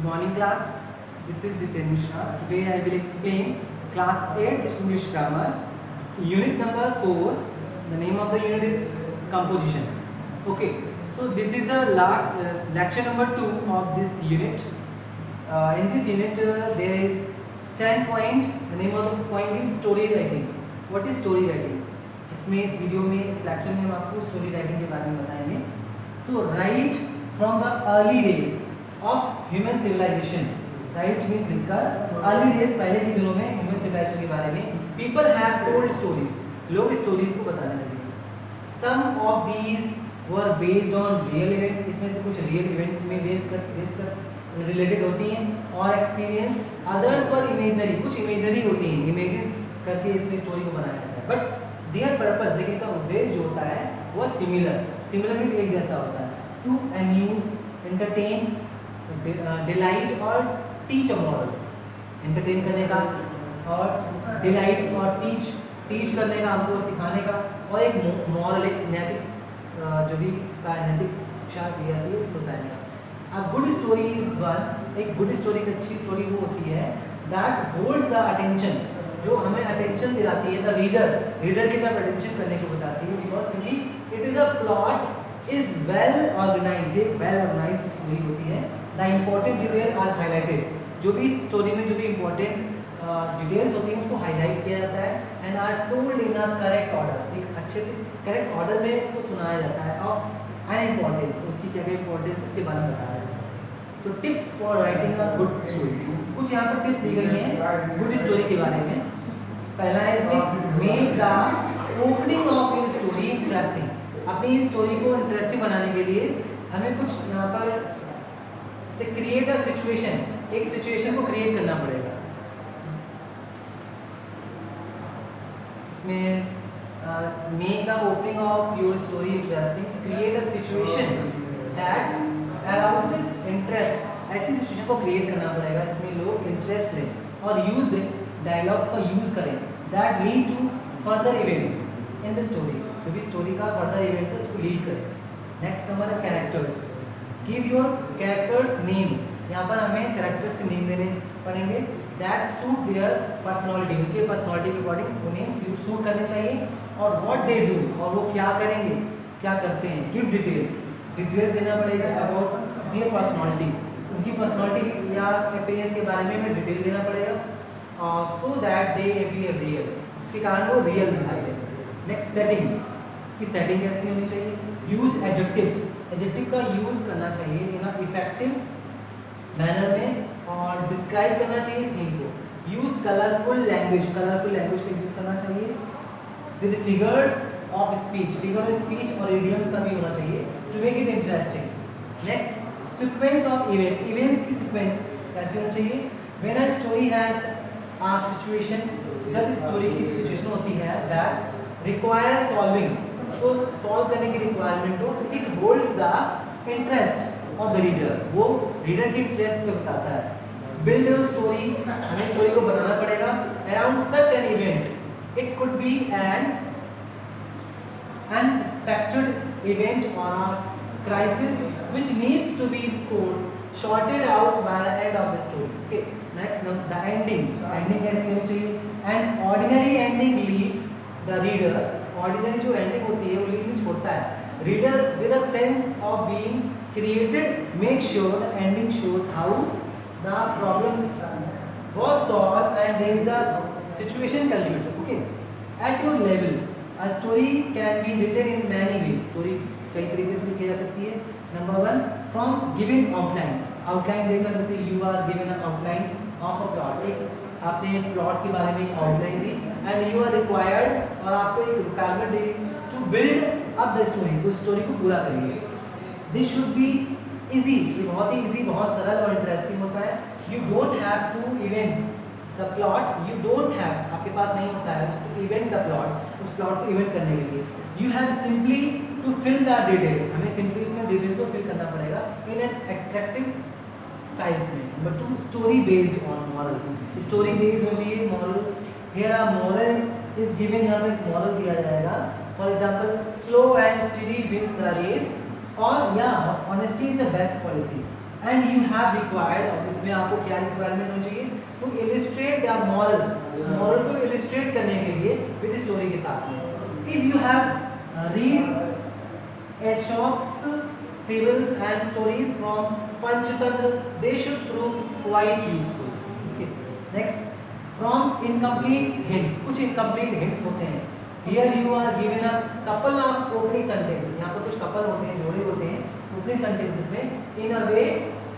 Good morning class, this is Jiten Mishra. Today I will explain class 8th English grammar, unit number 4. The name of the unit is composition. Okay, so this is the lecture number 2 of this unit. In this unit there is 10 point. The name of the point is story writing. What is story writing? इसमें इस video में इस lecture में हम आपको story writing के बारे में बताएंगे. So right from the early days of human civilisation. Write means लिखकर अर्ली डेज पहले के दिनों में ह्यूमन सिविलाइजेशन के बारे में पीपल हैव टोल्ड स्टोरीज. लोग स्टोरीज को बताने लगे. Some of these were based on real events. इसमें से कुछ रियल इवेंट में बेस कर रिलेटेड होती हैं और एक्सपीरियंस. Others were imaginary. कुछ इमेजनरी होती हैं, इमेजेस करके इसमें स्टोरी को बनाया जाता है. बट देयर पर्पस, लेकिन का उद्देश्य जो होता है वो सिमिलर. सिमिलर मीन्स एक जैसा होता है. टू अम्यूज, एंटरटेन, डिलाइट और टीच अ मॉरल. एंटरटेन करने का और डिलाइट और टीच करने का, हमको सिखाने का, और एक मॉरल, एक नैतिक जो भी उसका नैतिक शिक्षा दी जाती है उसको बताने का. A good story is one. एक गुड स्टोरी, एक अच्छी स्टोरी वो होती है दैट होल्ड्स द अटेंशन, जो हमें अटेंशन दिलाती है. द रीडर की तरफ अटेंशन करने को बताती है. बिकॉज क्योंकि it is a plot is well organise. एक वेल ऑर्गेनाइज स्टोरी होती है. The important detail are highlighted. जो भी स्टोरी में जो भी इम्पोर्टेंट डिटेल्स होती हैं उसको हाईलाइट किया जाता है. And are told in a correct order. एक अच्छे से करेक्ट ऑर्डर में इसको सुनाया जाता है. ऑफ एन इम्पोर्टेंस, उसकी क्या क्या इम्पोर्टेंस उसके बारे में बताया जाता है. तो tips for writing a good story. कुछ यहाँ पर टिप्स दी गई हैं गुड स्टोरी के बारे में. पहला है इसमें make the opening of your story interesting. अपनी स्टोरी को इंटरेस्टिंग बनाने के लिए हमें कुछ यहाँ पर से क्रिएट अ सिचुएशन. एक सिचुएशन को क्रिएट करना पड़ेगा. इसमें make the opening of your story interesting. Create a situation that arouses interest. ऐसी सिचुएशन को क्रिएट करना पड़ेगा जिसमें लोग इंटरेस्ट लें और यूज डायलॉग्स का यूज करें that lead to further events in the story. जो भी स्टोरी का फर्दर इवेंट्स है उसको लीड करें. नेक्स्ट नंबर है characters. Give your characters name. यहाँ पर हमें कैरेक्टर्स के नेम देने पड़ेंगे दैट सूट देयर पर्सनैलिटी. उनके पर्सनैलिटी के अकॉर्डिंग वो नेम सूट करने चाहिए. और व्हाट दे डू, और वो क्या करेंगे, क्या करते हैं. Give details. डिटेल्स देना पड़ेगा अबाउट देयर पर्सनैलिटी. उनकी पर्सनैलिटी या अपीयरेंस के बारे में हमें डिटेल देना पड़ेगा. So that they appear real. इसके कारण वो रियल दिखाई दे. Next setting. इसकी सेटिंग कैसी होनी चाहिए. Use adjectives. एडजेक्टिव का यूज करना चाहिए इन अ इफेक्टिव मैनर में और डिस्क्राइब करना चाहिए सीन को. Use colourful language. Colourful language का यूज करना चाहिए with figures of speech. Figure of speech और इडियम्स का भी होना चाहिए to make it interesting. Next sequence of event. Events की सीक्वेंस कैसी होनी चाहिए. When a story has a situation. जब स्टोरी की सिचुएशन होती है दैट रिक्वायर सॉल्विंग, उसको सॉल्व करने की रिक्वायरमेंट हो, it holds the interest of the reader. वो रीडर की इंटरेस्ट पे बताता है. Build your story. हमें स्टोरी को बनाना पड़ेगा around such an event. It could be N unexpected event और अ crisis which needs to be sorted out by the end of the story. Okay, next the ending. Ending कैसी होनी चाहिए. An ordinary ending leaves the reader. Ordinary जो ending होती है वो leaving छोड़ता है. Reader with a sense of being created. Make sure the ending shows how the problem was solved and there is a situation culmination. Okay, at your level a story can be written in many ways. Story कई तरीके से लिखी जा सकती है. Number 1 from giving outline. Outline देकर जैसे you are given a outline of a plot. एक आपने प्लॉट के बारे में एक आउटलाइन दी एंड यू आर रिक्वायर्ड, और आपको एक रिक्वायरमेंट दी to build up the story. उस स्टोरी को पूरा करिए. This should be easy. ये बहुत ही इजी, बहुत सरल और इंटरेस्टिंग होता है. You don't have to event the plot. You don't have, आपके पास नहीं होता है टू इवेंट द प्लॉट. उस प्लॉट को इवेंट करने के लिए you have simply to fill the detail. हमें सिंपली उसमें डिटेल्स को फिल करना पड़ेगा इन एन अट्रैक्टिव स्टाइल्स में. Number 2 story based on moral. Story based हो चाहिए moral. Here a moral is given. यहाँ पे एक मॉरल दिया जाएगा. For example slow and steady wins the race. और या honesty is the best policy. And you have required, और इसमें आपको क्या रिक्वायरमेंट होनी चाहिए, टू इलिस्ट्रेट द मॉरल, उस मॉरल को इलिस्ट्रेट करने के लिए विद स्टोरी के साथ में। If you have read Aesop's fables and stories from Panchatantra, they should prove quite useful. Okay. Next, from incomplete hints, कुछ incomplete hints होते हैं। Here you are given a couple of opening sentences. यहाँ पर कुछ couple होते हैं, जोड़े होते हैं opening sentences में। In a way,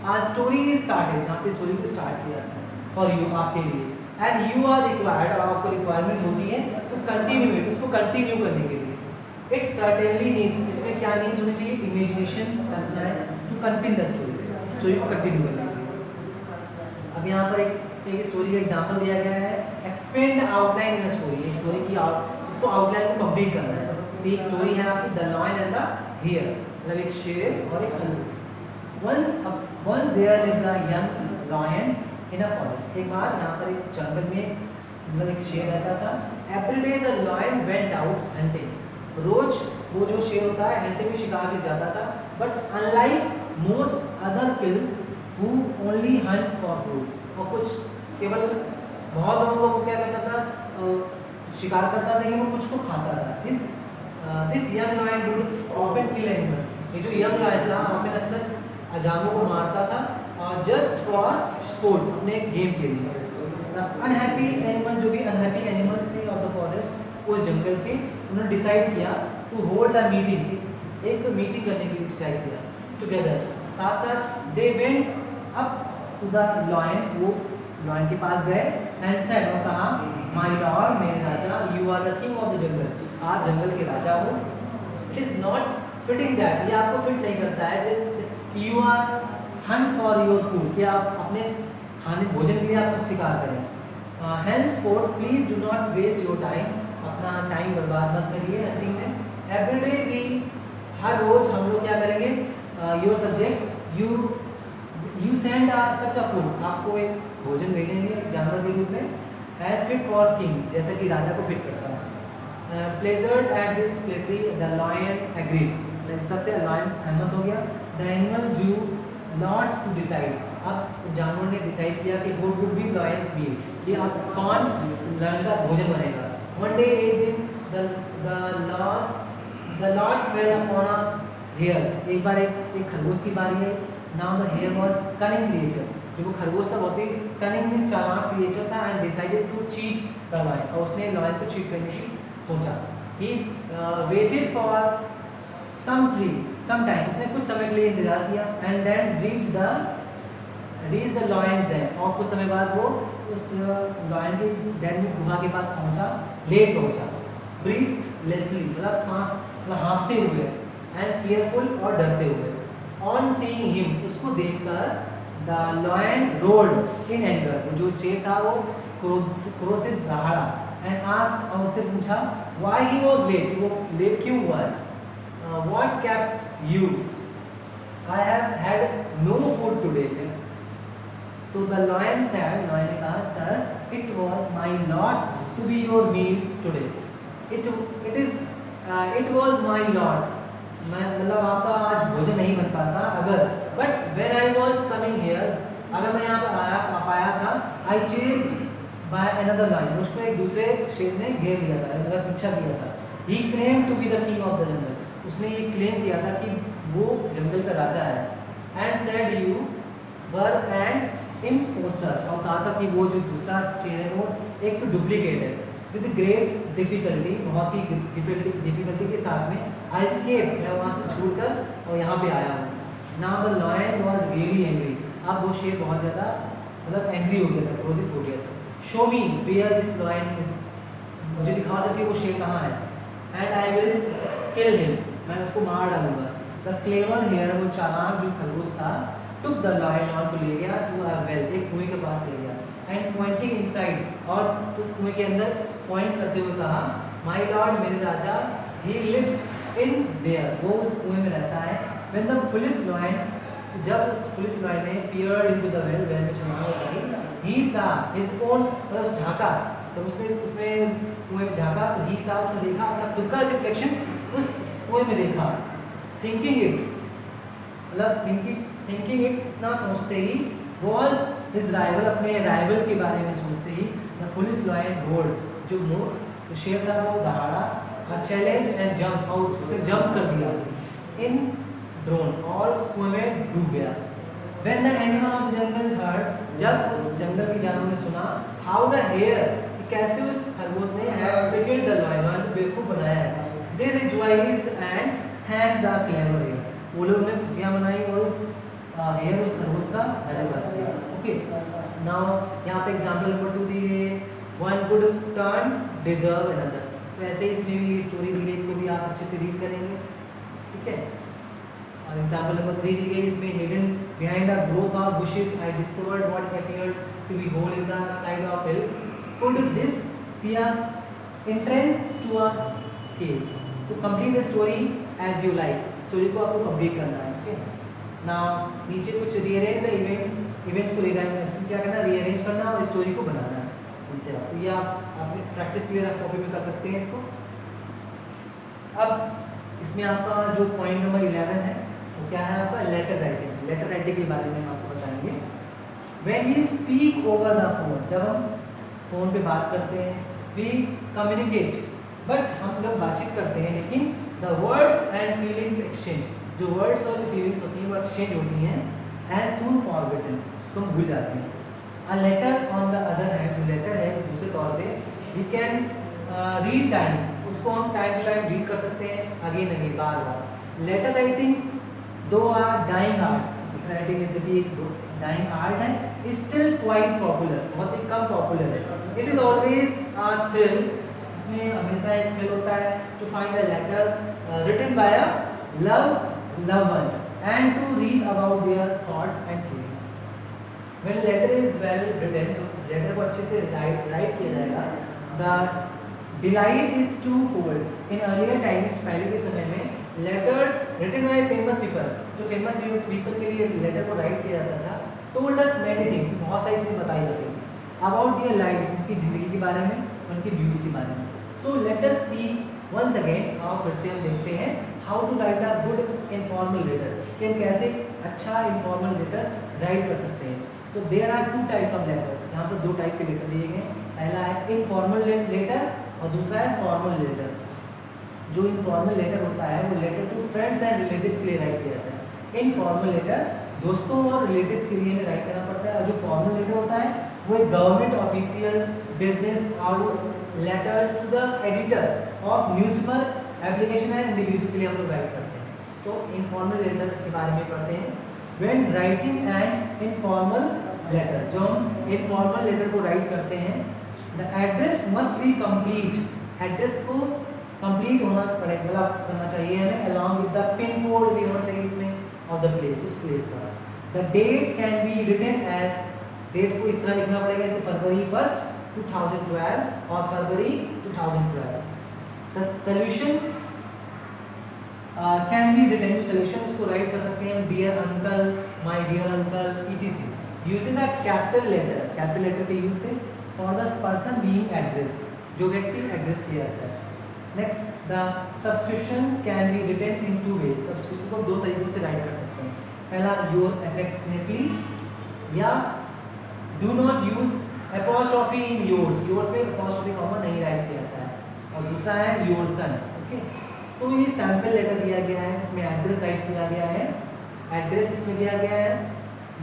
a story is started, जहाँ पे story को start किया जाता है for you, आपके लिए। And you are required, और आपको requirement होती है so continue it, उसको continue करने के लिए। It certainly needs, इसमें क्या needs होनी चाहिए, imagination to continue the story, story को कंटिन्यू करने के लिए। अब यहाँ पर एक स्टोरी का एग्जांपल दिया गया है, expand outline in a story, story की इसको आउटलाइन को कंप्लीट करना है। तो एक स्टोरी है आपकी the lion and the here, मतलब एक शेर और एक खरगोश। once there lived a young lion in a forest, एक बार यहाँ पर एक जंगल में मतलब एक शेर रहता था। every day the lion went out hunting, रोज वो जो शेर होता है हंटिंग में शिकार के जाता था। But unlike most other kills who only Hunt for food, और कुछ केवल बहुत लोगों को वो क्या करता था, शिकार करता था लेकिन वो कुछ को खाता था। This young lion would often kill animals, ये जो यंग लायन था ऑफन अक्सर जानवरों को मारता था जस्ट फॉर स्पोर्ट्स, अपने गेम के लिए। अनहैप्पी एनिमल, जो भी अनहैप्पी एनिमल्स थे ऑफ द फॉरेस्ट, उस जंगल के, उन्होंने डिसाइड किया टू होल्ड अ मीटिंग, एक मीटिंग करने के लिए डिसाइड किया टुगेदर। साथ साथ they went up to the lion, वो लॉयन के पास गए एंड सेड, और कहा माय लॉर्ड, मेरे राजा, you are the king of the jungle, आप जंगल के राजा हो। It is not fitting that, ये आपको फिट नहीं करता है you are hunt for your food, कि आप अपने खाने भोजन के लिए आप कुछ शिकार करें। henceforth please do not waste your time, अपना टाइम बर्बाद मत करिए हंटिंग में। एवरीडे वी, हर रोज हम लोग क्या करेंगे, your subjects you send such a food, आपको एक भोजन भेजेंगे जानवर के रूप में, एज फिट फॉर किंग, जैसे कि राजा को फिट करता है। Pleasured at this flattery the lion agreed, सबसे लॉयन सहमत हो गया। The animal drew lots to decide, अब जानवर ने डिसाइड किया कि वो वुड बी लॉयंस बी, कि अब कौन लॉयन का भोजन बनेगा। वन डे, एक दिन the lot fell upon a hare, एक बार एक खरगोश की बारी है। Now the hare was cunning creature, जो वो खरगोश था बहुत ही कनिंग मींस चालाक क्रिएचर था, and decided to cheat the lion, और उसने लॉयन को चीट करने की सोचा। He waited for some time, उसने कुछ समय के लिए इंतजार किया, and then reach the lion's den, और कुछ समय बाद वो उस लॉयन के डेन मींस गुहा के पास पहुंचा, लेट पहुंचा। ब्रीथलेसली, मतलब सांस मतलब हाँफते हुए, एंड फियरफुल, और डरते हुए। ऑन सीइंग हिम, उसको देखकर the lion rolled in anger, जो शेर था वो क्रोध से दहाड़ा, एंड आस्क्ड, और उससे पूछा व्हाई ही वाज लेट, वो लेट क्यों हुआ है। What kept you, I have had no food today. तो द लॉयन सेड, लॉयन ने कहा, sir it was my lot to be your meal today, it was my lot, मैं मतलब आपका आज भोजन नहीं बन पाता अगर, but when I was coming here, अगर मैं यहाँ पर आया था, I chased by another lion, उसको एक दूसरे शेर ने घेर लिया था, मतलब पीछा किया था। He claim to be the king of the jungle, उसने ये क्लेम किया था कि वो जंगल का राजा है। And said you were an impostor, और कहा था कि वो जो दूसरा शेर है वो एक डुप्लीकेट है। विद ग्रेट डिफिकल्टी, बहुत ही डिफिकल्टी के साथ में, आई एस्केप, मैं वहाँ से छूटकर और यहाँ पे आया हूँ। Now the lion was really angry, अब वो शेर बहुत ज़्यादा मतलब एंग्री हो गया था, क्रोधित हो गया था। Show me where this lion is, मुझे दिखा दो कि वो शेर कहाँ है। And I will kill him, मैं उसको मार डालूंगा। द क्लेवर हेयर, वो चालाक जो खरगोश था, टुक द लॉयन ऑन को ले गया टू अ वेल, एक कुएं के पास ले गया, एंड पॉइंटिंग इनसाइड, और उस कुएं के अंदर पॉइंट करते हुए कहा, माय लॉर्ड, मेरे राजा, ही लिव्स इन देयर, वो उस कुएं में रहता है। व्हेन द पुलिस लॉयन, जब उस पुलिस लॉयन ने peered into the well, well में छलांग लगाई, ही सा हिज ओन, उस झांका, तो उसने उसमें कुएं में झांका, तो ही सा, उसने देखा अपना खुद का रिफ्लेक्शन उस कुएं में देखा। थिंकिंग इट, मतलब थिंकिंग थिंकिंग इतना सोचते ही वॉज हिज राइवल, अपने राइवल के बारे में सोचते ही द फुलिश लॉयन रोड, जो मूर्ख तो शेर था वो दहाड़ा, a challenge and jump out, उसने जंप कर दिया इन ड्रोन और कुएं में डूब गया। When the animal of the jungle heard, जब उस जंगल के जानवर ने सुना, how the hare, कि कैसे उस खरगोश ने had tickled the lion, बेवकूफ बनाया है, they rejoiced and thanked the clever hare, वो लोग ने खुशियाँ मनाई और उस hare उस खरगोश का धन्यवाद किया। Okay, now यहाँ पे example नंबर 2 दी है, one good turn deserve another, तो ऐसे ही इसमें भी स्टोरी दी है, इसको भी आप अच्छे से रीड करेंगे, ठीक है। और एग्जाम्पल नंबर 3 दी गई, इसमें hidden behind a growth of bushes I discovered what appeared to be hole in the side of hill, could this be a entrance to a cave, तो complete the story as you like, story को आपको complete करना है। Okay, now नीचे कुछ rearrange the events को rearrange क्या करना, रीअरेंज करना और स्टोरी को बनाना है इनसे। आप ये आप अपने प्रैक्टिस के लिए आप कॉपी में कर सकते हैं इसको। अब इसमें आपका जो पॉइंट नंबर 11 है वो क्या है आपका, लेटर राइटिंग। लेटर राइटिंग के बारे में हम आपको बताएंगे। When we speak over the phone, जब हम फ़ोन पे बात करते हैं, वी कम्युनिकेट, बट हम लोग बातचीत करते हैं लेकिन the words and feelings exchange, जो वर्ड्स और फीलिंग्स होती हैं वो एक्सचेंज होती हैं, एज सून फॉरगेटन, उसको हम भूल जाते हैं। A later on the other hand, जो लेटर है दूसरे तौर पे वी कैन रीड टाइम, उसको हम टाइम टू टाइम रीड कर सकते हैं, अगेन अगेन बार बार। Letter writing though are dying art, writing यद्यपि एक डाइंग आर्ट है, इज स्टिल क्वाइट पॉपुलर, बहुत ही कम पॉपुलर है। It is always a thrill, इसमें हमेशा एक थ्रिल होता है to find a letter written by a love one and to read about their thoughts and feelings. When letter is well written, तो लेटर को अच्छे से राइट किया जाएगा। The delight is twofold, in earlier times, पहले के समय में letters written by famous people, जो फेमस पीपल के लिए लेटर को राइट किया जाता था, टोल्ड अस मेनी थिंग्स, बहुत सारी चीज़ें बताई जाती थी अबाउट देयर लाइफ, उनकी ज़िंदगी के बारे में, उनकी व्यूज़ के बारे में। So let us see once again, आओ फिर से हम देखते हैं how to write a good informal letter, कि हम कैसे अच्छा इनफॉर्मल लेटर राइट कर सकते हैं। तो there are 2 types of letters, यहाँ पर 2 टाइप के लेटर दिए गए। पहला है इनफॉर्मल लेटर और दूसरा है फॉर्मल लेटर। जो इनफॉर्मल लेटर होता है वो letter to friends and relatives के लिए राइट किया जाता है। इनफॉर्मल लेटर दोस्तों और रिलेटिव्स के लिए राइट करना पड़ता है, और जो फॉर्मल लेटर होता है वो एक government official, business house, letters to the editor of newspaper, application and individual के लिए हम लोग राइट करते हैं। तो इनफॉर्मल लेटर के बारे में पढ़ते हैं। When writing and informal letter, जो हम इनफॉर्मल लेटर को राइट करते हैं, the address must be complete, address को कंप्लीट होना पड़ेगा, मतलब करना चाहिए हमें, along with the pin code भी होना चाहिए इसमें ऑफ द प्लेस, उस प्लेस का। The date can be written as, date को इस तरह लिखना पड़ेगा जैसे फरवरी 1, 2012 और फरवरी 2012। The solution can be written, solution उसको राइट कर सकते हैं dear uncle, my dear uncle, etc, using the capital letter, capital letter के यूज से, for the person being addressed, जो व्यक्ति एड्रेस किया जाता है। Next, the subscriptions can be written in 2 ways, subscription को 2 तरीकों से राइट कर सकते हैं। पहला योर अफेक्शनेटली, या do not use apostrophe in yours, yours में एपॉस्ट्रोफी कॉमा नहीं राइट किया जाता है। और दूसरा है योर सन। ओके, तो ये सैम्पल लेटर दिया गया है, इसमें एड्रेस राइट किया गया है, एड्रेस इसमें दिया गया है,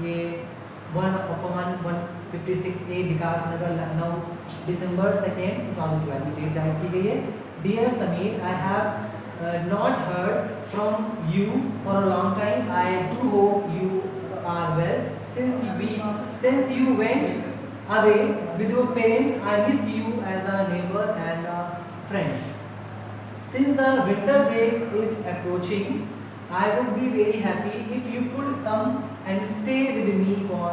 ये 1/156A विकास Nagar Lucknow, December 2, 2012 date right की गई है। Dear Samir, I have not heard from you for a long time. I do hope you are well. Since you went away with your parents, I miss you as a neighbor and a friend. Since the winter break is approaching, I would be very happy if you could come and stay with me for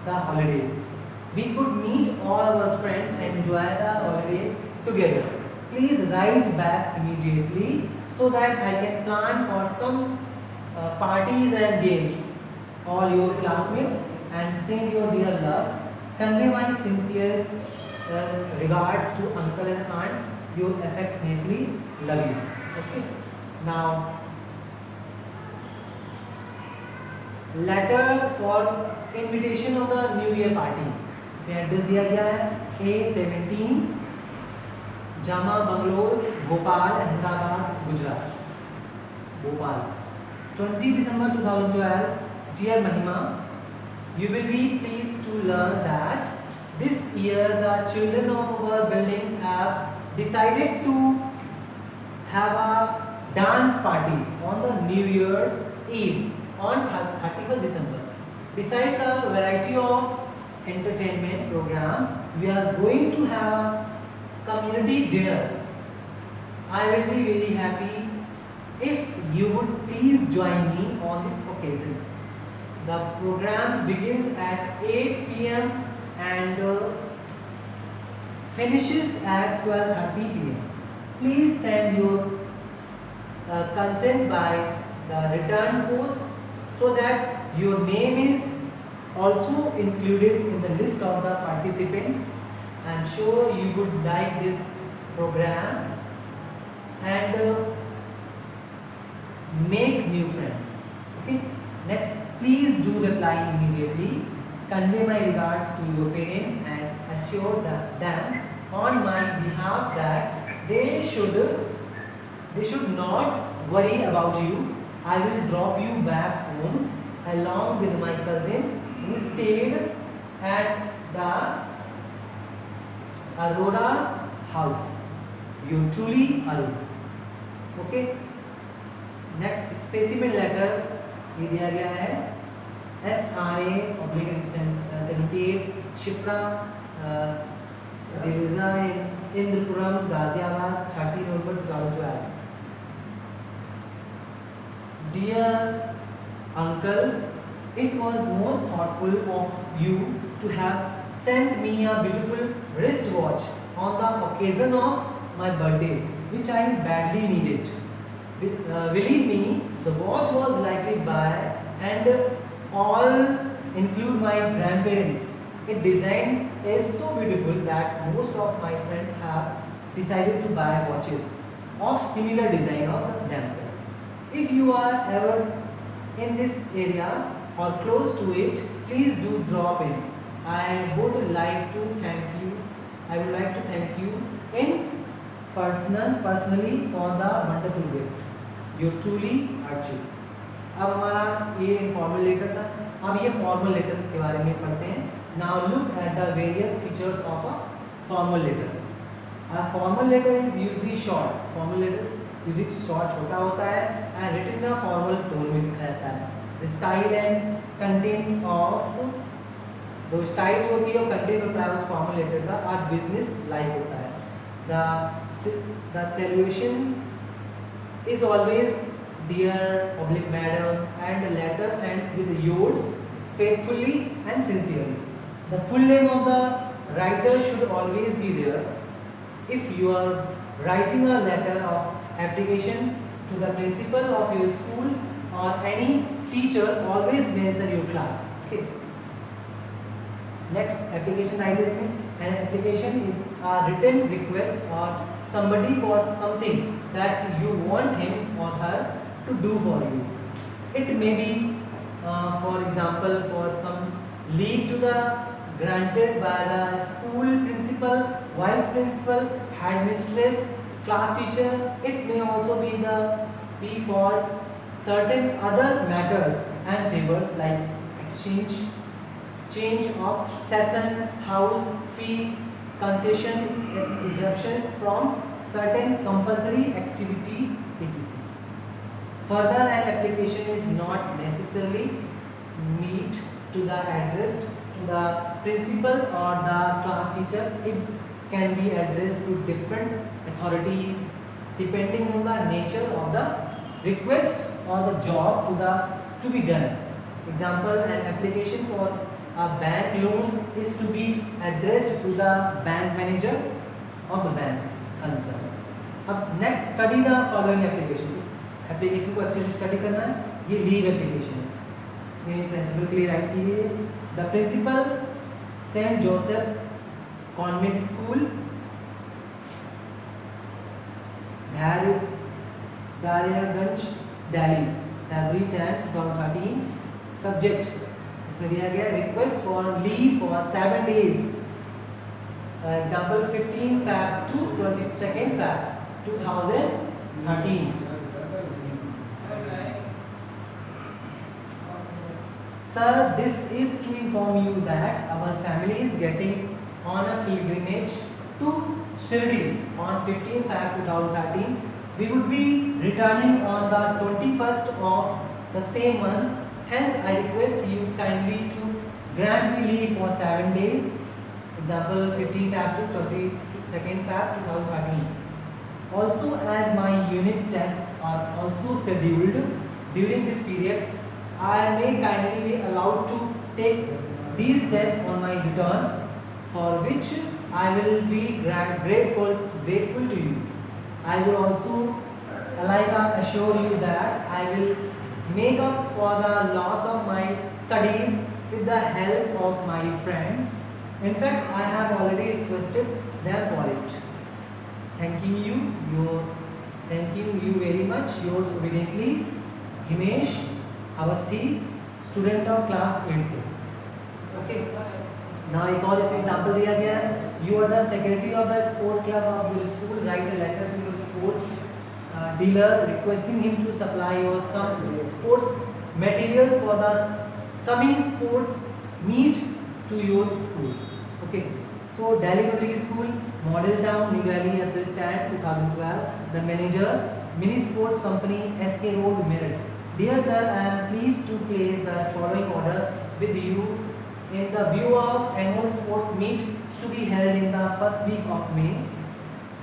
the holidays. We could meet all our friends and enjoy the holidays together. Please write back immediately so that I can plan for some parties and games. All your classmates and send your dear love. Convey my sincerest regards to uncle and aunt. Your affectionately, love you. Okay. Now letter for invitation of the new year party, इसे address दिया गया है A17 Jama bungalows Bhopal Ahmedabad Gujarat, Bhopal 20 December 2012. Dear Mahima, you will be pleased to learn that this year the children of our building have decided to have a dance party on the New Year's Eve on 31st December. Besides a variety of entertainment program, we are going to have a community dinner. I will be really happy if you would please join me on this occasion. The program begins at 8 p.m. and finishes at 12:30 p.m. Please send your consent by the return post so that your name is also included in the list of the participants. I am sure you would like this program and make new friends. Okay. Next, please do reply immediately. Convey my regards to your parents and assure them on my behalf that they should not worry about you. I will drop you back home along with my cousin who stayed at the Aurora house. You truly Arun. Okay. Next, specimen letter ये दिया गया है SRA/78 Shipra रेवजा Indrapuram Ghaziabad 30 November 2012. Dear uncle, it was most thoughtful of you to have sent me a beautiful wristwatch on the occasion of my birthday, which I badly needed. Believe me, the watch was likely by and all include my grandparents. Its design is so beautiful that most of my friends have decided to buy watches of similar design of themselves. If you are ever in this area or close to it, please do drop in. I would like to thank you in personally for the wonderful gift. You truly Archie. अब हमारा ये informal letter था. अब ये formal letter के बारे में पढ़ते हैं. Now look at the various features of a formal letter. A formal letter is usually short. Formal letter usually short छोटा होता है and written in a formal tone में लिखा जाता है. The style and content of जो style होती है और कंटेंट होता है उस फॉर्मल लेटर का और बिजनेस लाइक होता है. The salutation is always dear public madam and the letter ends with yours faithfully and sincerely. The full name of the writer should always be there. If you are writing a letter of application to the principal of your school or any teacher, always mention your class. Okay. Next, application ideas में an application is a written request or somebody for something that you want him or her to do for you. It may be, for example, for some leave to the granted by the school principal, vice principal, headmistress, class teacher. It may also be for certain other matters and favors like change of session, house, fee, concession, exemptions from certain compulsory activity, etc. Further, an application is not necessarily meet to the addressed to the principal or the class teacher. It can be addressed to different authorities depending on the nature of the request or the job to be done. Example, an application for a bank loan is to be addressed to the bank manager of the bank concerned. अब next, study the following application. इस application को अच्छे से study करना है. ये leave application है. इसमें प्रिंसिपल के लिए राइट कीजिए. The principal Saint Joseph convent school Daryaganj Delhi February 10, 2013. Subject इसमें दिया गया request for leave for 7 days. Example 15 Feb to 22nd Feb 2013. Sir, this is to inform you that our family is getting on a pilgrimage to Shirdi on 15 Feb 2013. We would be returning on the 21st of the same month. Hence, I request you kindly to grant me leave for 7 days. Example 15 Feb to 22nd Feb 2013. Also, as my unit tests are also scheduled during this period, I may kindly be allowed to take these tests on my return, for which I will be grateful to you. I will also assure you that I will make up for the loss of my studies with the help of my friends. In fact, I have already requested them for it. Thanking you very much. Yours obediently, Himesh Avasthi, student of class 8th. Okay. Now एक और इसमें example दिया गया है. You are the secretary of the sport club of your school. Write a letter to your sports dealer requesting him to supply your some sports materials for the coming sports meet to your school. Okay. So Delhi Public School, Model Town, New Delhi, April 10, 2012. The manager, Mini Sports Company, SK Road, Meerut. Dear sir, I am pleased to place the following order with you in the view of annual sports meet to be held in the first week of May.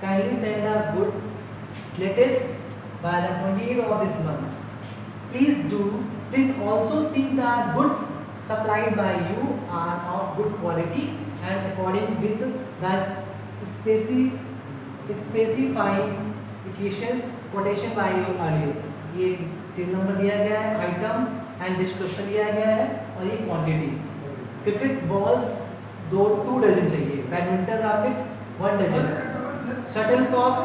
Kindly send the goods latest by the 28th of this month. Please also see the goods supplied by you are of good quality and according with the specifications quotation by you earlier. ये serial number दिया गया है, item and description दिया गया है और ये quantity. Cricket balls 2 dozen चाहिए, badminton racket 1 dozen, shuttlecock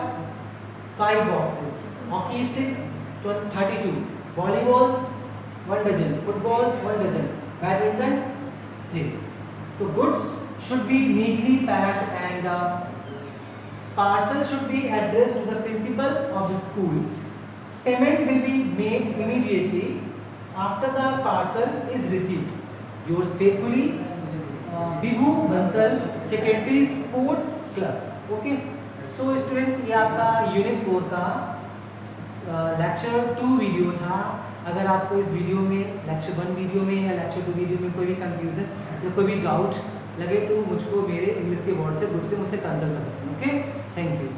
5 boxes, hockey sticks 32, volleyballs 1 dozen, footballs 1 dozen, badminton 3. तो goods should be neatly packed and the parcel should be addressed to the principal of the school. Payment will be made immediately after the parcel is received. Yours faithfully, Bibhu Bansal, Secretary Sport Club. Okay. So students, ये आपका unit 4 का lecture 2 video था. अगर आपको इस video में lecture 1 video में या लेक्चर 2 वीडियो में कोई भी कंफ्यूजन या कोई भी डाउट लगे तो मुझको मेरे इंग्लिश के व्हाट्सएप ग्रुप से मुझसे कंसल्ट कर सकते हैं. Okay, thank you.